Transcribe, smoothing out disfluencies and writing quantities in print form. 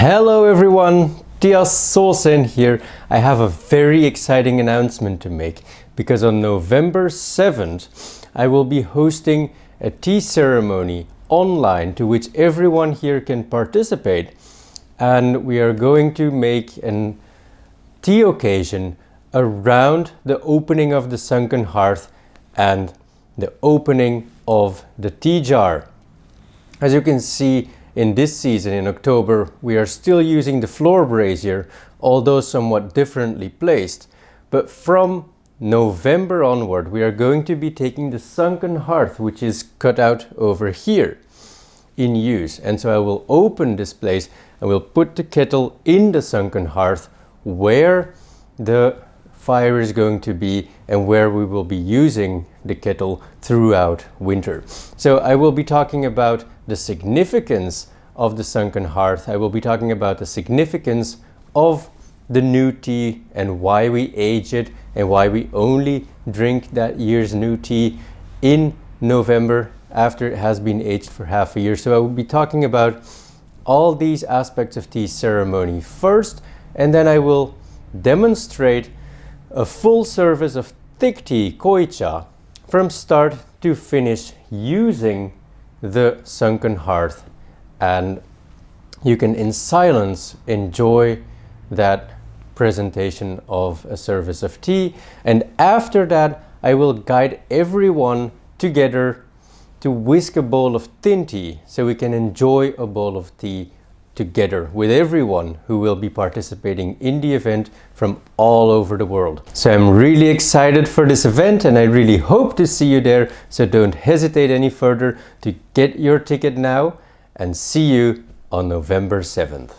Hello everyone, Tyas Sōsen here. I have a very exciting announcement to make because on November 7th I will be hosting a tea ceremony online to which everyone here can participate, and we are going to make a tea occasion around the opening of the sunken hearth and the opening of the tea jar. As you can see, in this season, in October, we are still using the floor brazier, although somewhat differently placed. But from November onward, we are going to be taking the sunken hearth, which is cut out over here, in use. And so I will open this place and we'll put the kettle in the sunken hearth where the fire is going to be and where we will be using the kettle throughout winter. So I will be talking about the significance of the sunken hearth. I will be talking about the significance of the new tea and why we age it and why we only drink that year's new tea in November after it has been aged for half a year. So I will be talking about all these aspects of tea ceremony first, and then I will demonstrate a full service of thick tea, koicha, from start to finish using the sunken hearth, and you can in silence enjoy that presentation of a service of tea. And after that I will guide everyone together to whisk a bowl of thin tea so we can enjoy a bowl of tea together with everyone who will be participating in the event from all over the world. So I'm really excited for this event and I really hope to see you there, so don't hesitate any further to get your ticket now, and see you on November 7th.